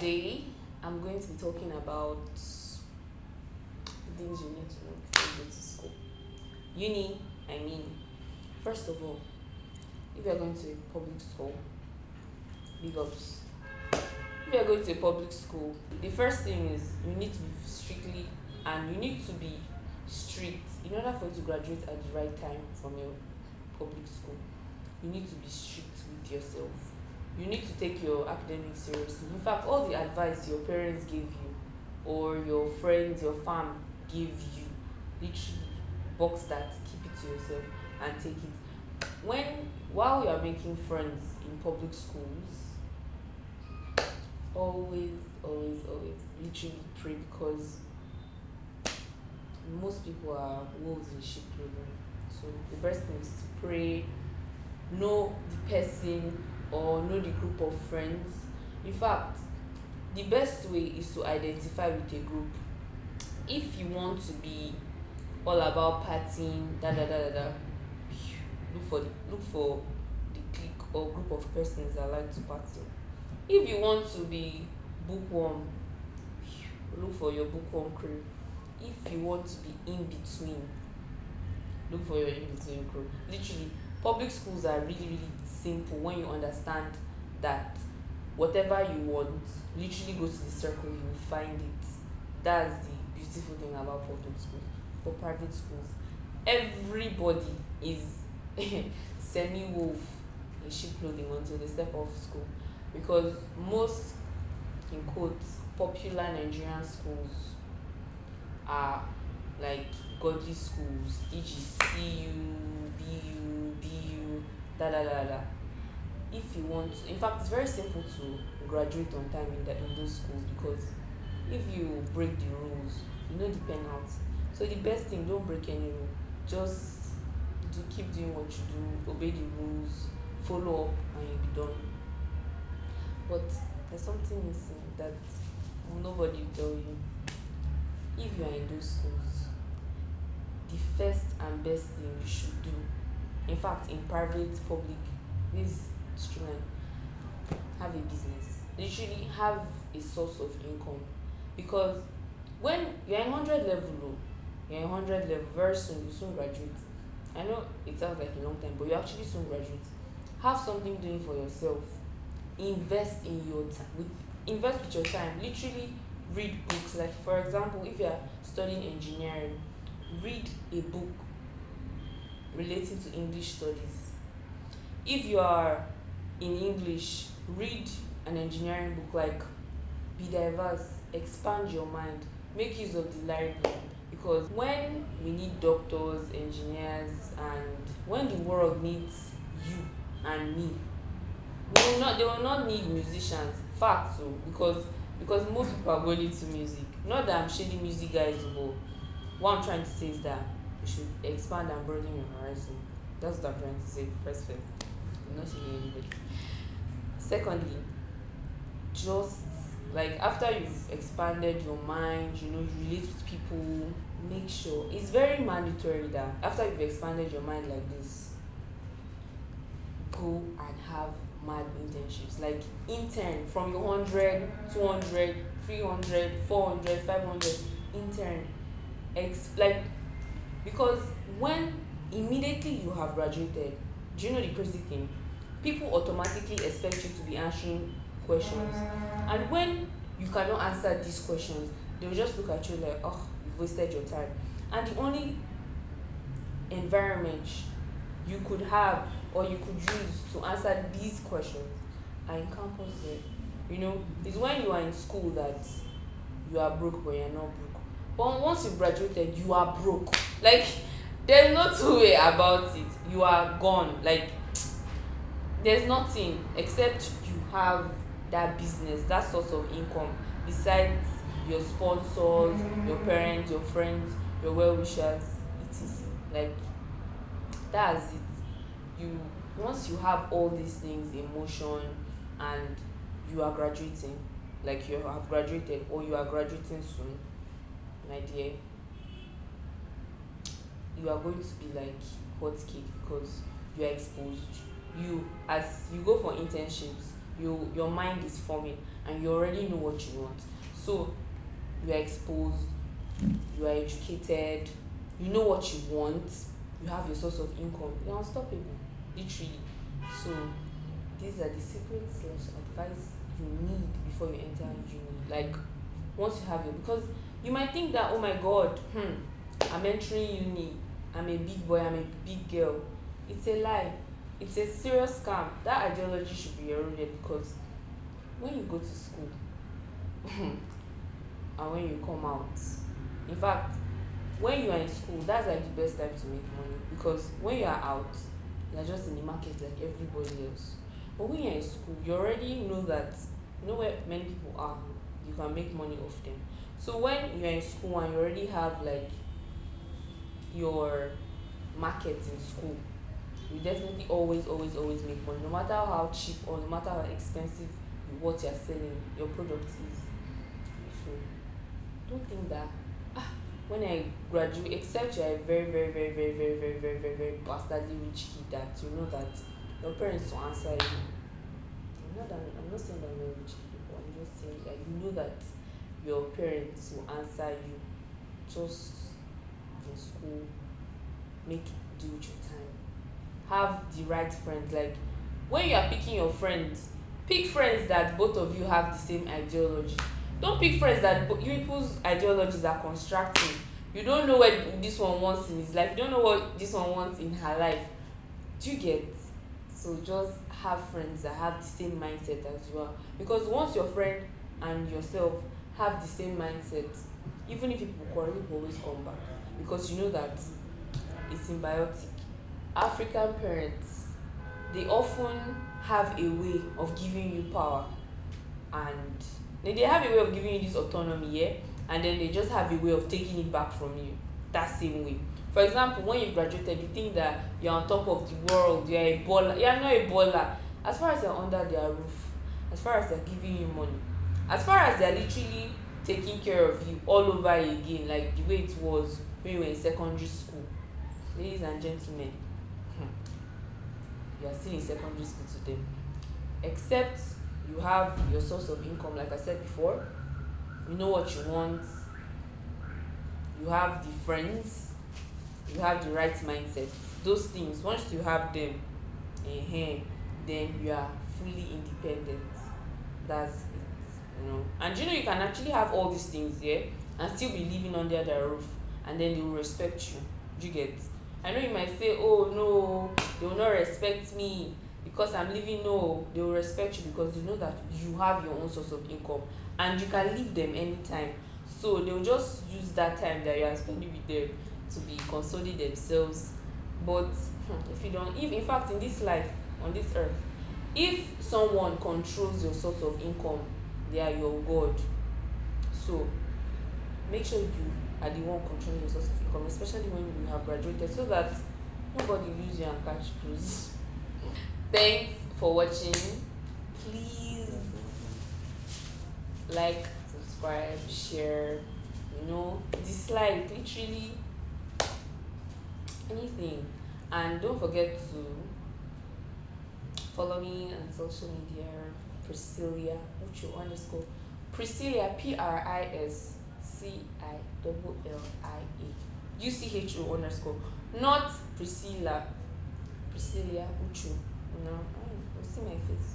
Today, I'm going to be talking about things you need to know before you go to school. Uni, first of all, if you're going to a public school, big ups. If you're going to a public school, the first thing is you need to be strictly and you need to be strict in order for you to graduate at the right time from your public school. You need to be strict with yourself. You need to take your academics seriously. In fact, all the advice your parents gave you or your friends, your fam give you, literally box that, keep it to yourself and take it. While you are making friends in public schools, always literally pray, because most people are wolves in sheep clothing. So the best thing is to pray, know the person or know the group of friends. In fact, the best way is to identify with a group. If you want to be all about partying, look for the clique or group of persons that like to party. If you want to be bookworm, look for your bookworm crew. If you want to be in between, look for your in between crew. Literally, public schools are really simple when you understand that whatever you want, literally go to the circle, you will find it. That's the beautiful thing about public schools. For private schools, everybody is semi-wolf in sheep clothing until they step off school, because most, in quotes, popular Nigerian schools are like godly schools, e.g. CU, BU, If you want to, in fact, it's very simple to graduate on time in those schools, because if you break the rules, you know the penalty. So the best thing, don't break any rule. Just keep doing what you do, obey the rules, follow up, and you'll be done. But there's something missing that nobody will tell you. If you are in those schools, the first and best thing you should do, in fact, in private, public, this streamline, have a business. Literally have a source of income, because when you're in 100 level, very soon, you soon graduate. I know it sounds like a long time, but you actually soon graduate. Have something doing for yourself. Invest in your time. Invest with your time. Literally read books. Like, for example, if you are studying engineering, read a book relating to English studies. If you are in English, read an engineering book. Like, be diverse, expand your mind, make use of the library, because when we need doctors, engineers, and when the world needs you and me, they will not need musicians. Fact, so because most people are going into music. Not that I'm shading music guys, but what I'm trying to say is that you should expand and broaden your horizon. That's what I'm trying to say. First, I'm not shading anybody. Secondly, just like after you've expanded your mind, you relate with people, make sure it's very mandatory that after you've expanded your mind like this, go and have mad internships. Like, intern from your 100, 200, 300, 400, 500 intern. Because when immediately you have graduated, do you know the crazy thing? People automatically expect you to be answering questions, and when you cannot answer these questions, they will just look at you like, oh, you've wasted your time. And the only environment you could have or you could use to answer these questions are in campus there. It's when you are in school that you are broke, but you're not broke. But once you've graduated, you are broke. Like, there's no two way about it. You are gone. Like, there's nothing except you have that business, that source of income, besides your sponsors, your parents, your friends, your well-wishers, etc. Like, that's it. Once you have all these things in motion and you are graduating, like you have graduated or you are graduating soon, my dear, you are going to be like hot cake, because you are exposed. As you go for internships, your mind is forming, and you already know what you want. So you are exposed, you are educated, you know what you want, you have your source of income, you're unstoppable, literally. So these are the secrets slash advice you need before you enter uni. Like, once you have it, because you might think that, oh my god, I'm entering uni, I'm a big boy, I'm a big girl. It's a lie. It's a serious scam. That ideology should be eroded, because when you go to school and when you come out, in fact, when you are in school, that's like the best time to make money, because when you are out, you're just in the market like everybody else. But when you're in school, you already know that, you know where many people are, you can make money off them. So when you're in school and you already have like your market in school, you definitely always make money, no matter how cheap or no matter how expensive what you're selling your product is. So don't think that, when I graduate, except you're a very bastardly rich kid, that you know that your parents will answer you. I'm not saying that I'm not rich kid, but I'm just saying that you know that your parents will answer you. Just in school, make do with your time. Have the right friends. Like, when you are picking your friends, pick friends that both of you have the same ideology. Don't pick friends that you people's ideologies are constructing. You don't know what this one wants in his life, you don't know what this one wants in her life. Do you get? So just have friends that have the same mindset as you are, because once your friend and yourself have the same mindset, even if people quarrel, you always come back, because you know that it's symbiotic. African parents, they often have a way of giving you power, and they have a way of giving you this autonomy, yeah, and then they just have a way of taking it back from you that same way. For example, when you graduated, you think that you're on top of the world, you're a baller. You're not a baller. As far as you're under their roof, as far as they're giving you money, as far as they're literally taking care of you all over again, like the way it was when you were in secondary school. Ladies and gentlemen, you are still in secondary school to them. Except you have your source of income, like I said before, you know what you want, you have the friends, you have the right mindset. Those things, once you have them, then you are fully independent. That's it. And you can actually have all these things here and still be living under their roof, and then they will respect you. Do you get? I know you might say, oh no, they will not respect me because I'm living. No, they will respect you because they know that you have your own source of income and you can leave them anytime. So they will just use that time that you are spending with them to be consoling themselves. But if you don't, if in fact in this life, on this earth, if someone controls your source of income, they are your god. So make sure you are the one controlling your source of income, especially when you have graduated, so that nobody use you and catch cruise. Thanks for watching. Please like, subscribe, share, dislike, literally anything. And don't forget to follow me on social media, Priscilla Uchu underscore Priscilla PRISCILLIA UCHO_, not Priscilla Uchu. You see my face,